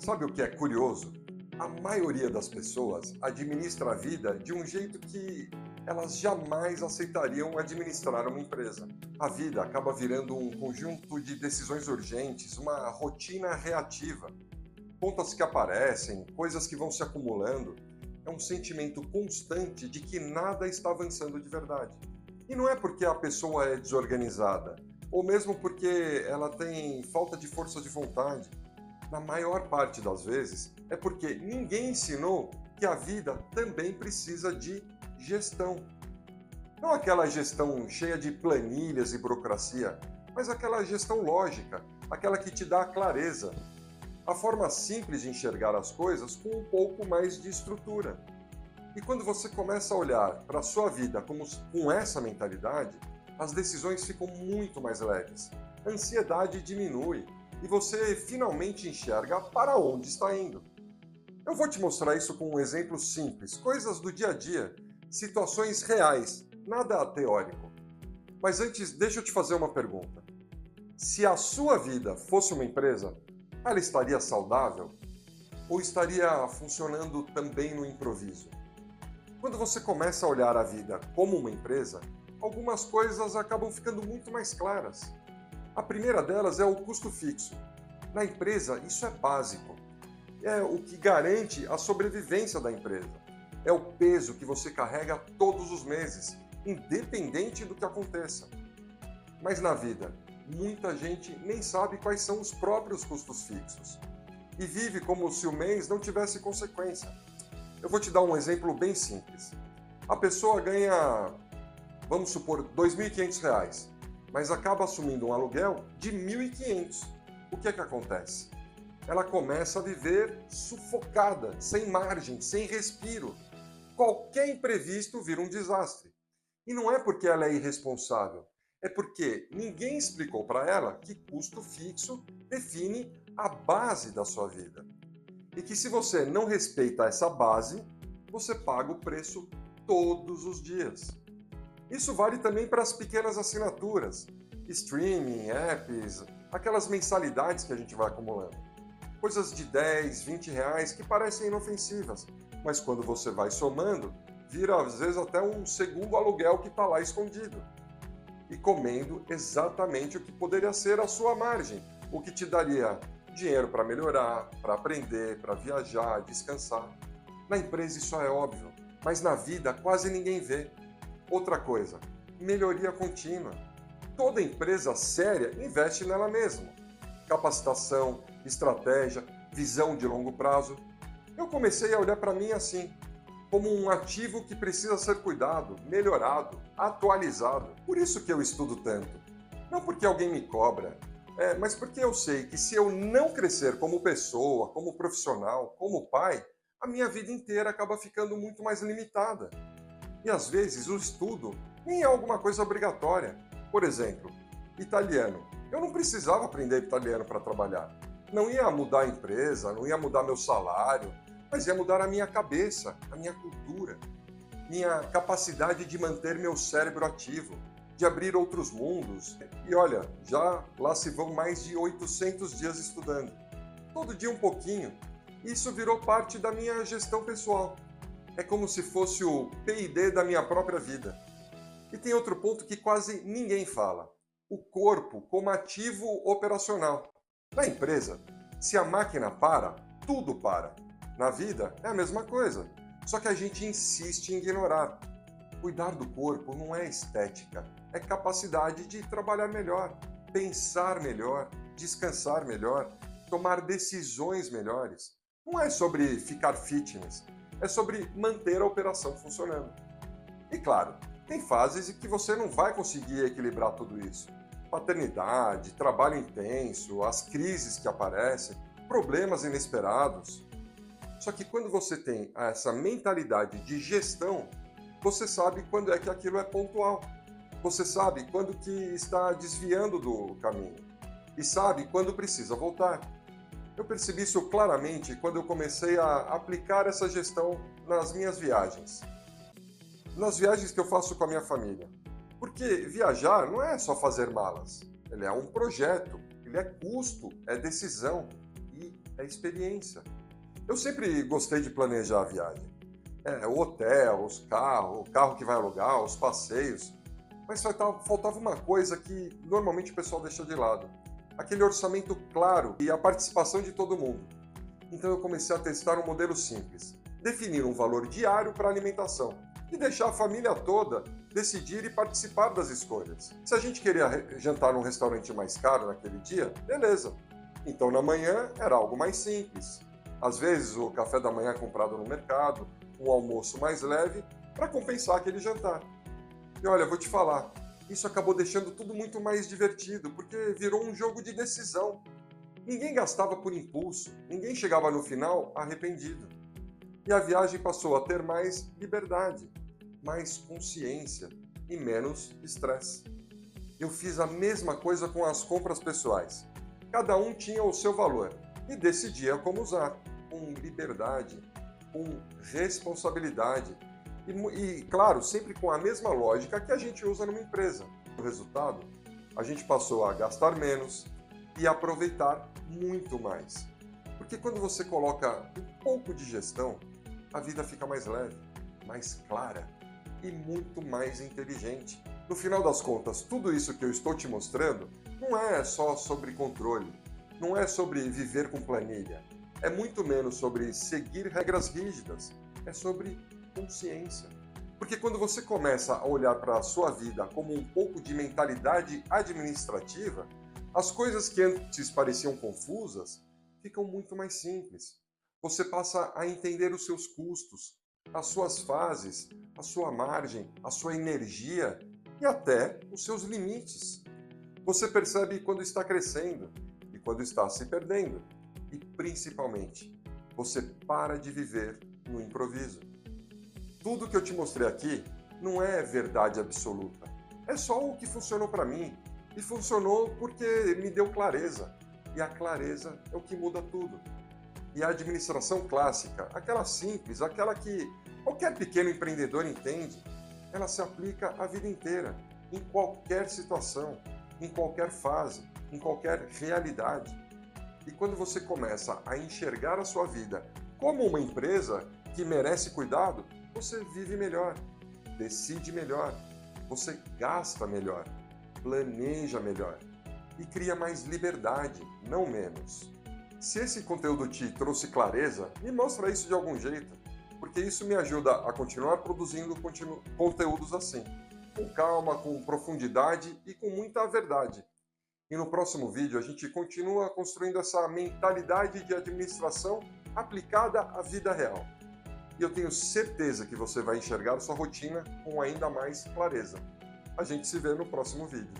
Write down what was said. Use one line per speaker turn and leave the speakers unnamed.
Sabe o que é curioso? A maioria das pessoas administra a vida de um jeito que elas jamais aceitariam administrar uma empresa. A vida acaba virando um conjunto de decisões urgentes, uma rotina reativa. Contas que aparecem, coisas que vão se acumulando. É um sentimento constante de que nada está avançando de verdade. E não é porque a pessoa é desorganizada, ou mesmo porque ela tem falta de força de vontade. Na maior parte das vezes, é porque ninguém ensinou que a vida também precisa de gestão. Não aquela gestão cheia de planilhas e burocracia, mas aquela gestão lógica, aquela que te dá clareza, a forma simples de enxergar as coisas com um pouco mais de estrutura. E quando você começa a olhar para a sua vida com essa mentalidade, as decisões ficam muito mais leves, a ansiedade diminui e você finalmente enxerga para onde está indo. Eu vou te mostrar isso com um exemplo simples, coisas do dia a dia, situações reais, nada teórico. Mas antes, deixa eu te fazer uma pergunta. Se a sua vida fosse uma empresa, ela estaria saudável? Ou estaria funcionando também no improviso? Quando você começa a olhar a vida como uma empresa, algumas coisas acabam ficando muito mais claras. A primeira delas é o custo fixo. Na empresa, isso é básico. É o que garante a sobrevivência da empresa. É o peso que você carrega todos os meses, independente do que aconteça. Mas na vida, muita gente nem sabe quais são os próprios custos fixos e vive como se o mês não tivesse consequência. Eu vou te dar um exemplo bem simples. A pessoa ganha, vamos supor, R$ 2.500, mas acaba assumindo um aluguel de R$ 1.500. O que é que acontece? Ela começa a viver sufocada, sem margem, sem respiro. Qualquer imprevisto vira um desastre. E não é porque ela é irresponsável, é porque ninguém explicou para ela que custo fixo define a base da sua vida. E que se você não respeita essa base, você paga o preço todos os dias. Isso vale também para as pequenas assinaturas, streaming, apps, aquelas mensalidades que a gente vai acumulando. Coisas de 10, 20 reais que parecem inofensivas, mas quando você vai somando, vira às vezes até um segundo aluguel que está lá escondido. E comendo exatamente o que poderia ser a sua margem, o que te daria dinheiro para melhorar, para aprender, para viajar, descansar. Na empresa isso é óbvio, mas na vida quase ninguém vê. Outra coisa, melhoria contínua. Toda empresa séria investe nela mesma. Capacitação, estratégia, visão de longo prazo. Eu comecei a olhar para mim assim, como um ativo que precisa ser cuidado, melhorado, atualizado. Por isso que eu estudo tanto. Não porque alguém me cobra, mas porque eu sei que se eu não crescer como pessoa, como profissional, como pai, a minha vida inteira acaba ficando muito mais limitada. E às vezes o estudo nem é alguma coisa obrigatória. Por exemplo, italiano. Eu não precisava aprender italiano para trabalhar. Não ia mudar a empresa, não ia mudar meu salário, mas ia mudar a minha cabeça, a minha cultura, minha capacidade de manter meu cérebro ativo, de abrir outros mundos. E olha, já lá se vão mais de 800 dias estudando. Todo dia um pouquinho. Isso virou parte da minha gestão pessoal. É como se fosse o P&D da minha própria vida. E tem outro ponto que quase ninguém fala. O corpo como ativo operacional. Na empresa, se a máquina para, tudo para. Na vida é a mesma coisa, só que a gente insiste em ignorar. Cuidar do corpo não é estética, é capacidade de trabalhar melhor, pensar melhor, descansar melhor, tomar decisões melhores. Não é sobre ficar fitness, é sobre manter a operação funcionando. E claro, tem fases em que você não vai conseguir equilibrar tudo isso. Paternidade, trabalho intenso, as crises que aparecem, problemas inesperados. Só que quando você tem essa mentalidade de gestão, você sabe quando é que aquilo é pontual. Você sabe quando que está desviando do caminho. E sabe quando precisa voltar. Eu percebi isso claramente quando eu comecei a aplicar essa gestão nas minhas viagens. Nas viagens que eu faço com a minha família. Porque viajar não é só fazer malas. Ele é um projeto, ele é custo, é decisão. E é experiência. Eu sempre gostei de planejar a viagem. O hotel, os carros, o carro que vai alugar, os passeios. Mas faltava uma coisa que normalmente o pessoal deixa de lado. Aquele orçamento claro e a participação de todo mundo. Então eu comecei a testar um modelo simples. Definir um valor diário para alimentação e deixar a família toda decidir e participar das escolhas. Se a gente queria jantar num restaurante mais caro naquele dia, beleza. Então na manhã era algo mais simples. Às vezes o café da manhã comprado no mercado, um almoço mais leve para compensar aquele jantar. E olha, eu vou te falar, isso acabou deixando tudo muito mais divertido, porque virou um jogo de decisão. Ninguém gastava por impulso, ninguém chegava no final arrependido. E a viagem passou a ter mais liberdade, mais consciência e menos estresse. Eu fiz a mesma coisa com as compras pessoais. Cada um tinha o seu valor e decidia como usar, com liberdade, com responsabilidade e, claro, sempre com a mesma lógica que a gente usa numa empresa. O resultado, a gente passou a gastar menos e aproveitar muito mais. Porque quando você coloca um pouco de gestão, a vida fica mais leve, mais clara e muito mais inteligente. No final das contas, tudo isso que eu estou te mostrando não é só sobre controle, não é sobre viver com planilha, é muito menos sobre seguir regras rígidas, é sobre consciência. Porque quando você começa a olhar para a sua vida como um pouco de mentalidade administrativa, as coisas que antes pareciam confusas ficam muito mais simples. Você passa a entender os seus custos, as suas fases, a sua margem, a sua energia e até os seus limites. Você percebe quando está crescendo e quando está se perdendo. E, principalmente, você para de viver no improviso. Tudo que eu te mostrei aqui não é verdade absoluta. É só o que funcionou para mim. E funcionou porque me deu clareza. E a clareza é o que muda tudo. E a administração clássica, aquela simples, aquela que qualquer pequeno empreendedor entende, ela se aplica a vida inteira, em qualquer situação, em qualquer fase, em qualquer realidade. E quando você começa a enxergar a sua vida como uma empresa que merece cuidado, você vive melhor, decide melhor, você gasta melhor, planeja melhor e cria mais liberdade, não menos. Se esse conteúdo te trouxe clareza, me mostra isso de algum jeito, porque isso me ajuda a continuar produzindo conteúdos assim, com calma, com profundidade e com muita verdade. E no próximo vídeo a gente continua construindo essa mentalidade de administração aplicada à vida real. E eu tenho certeza que você vai enxergar sua rotina com ainda mais clareza. A gente se vê no próximo vídeo.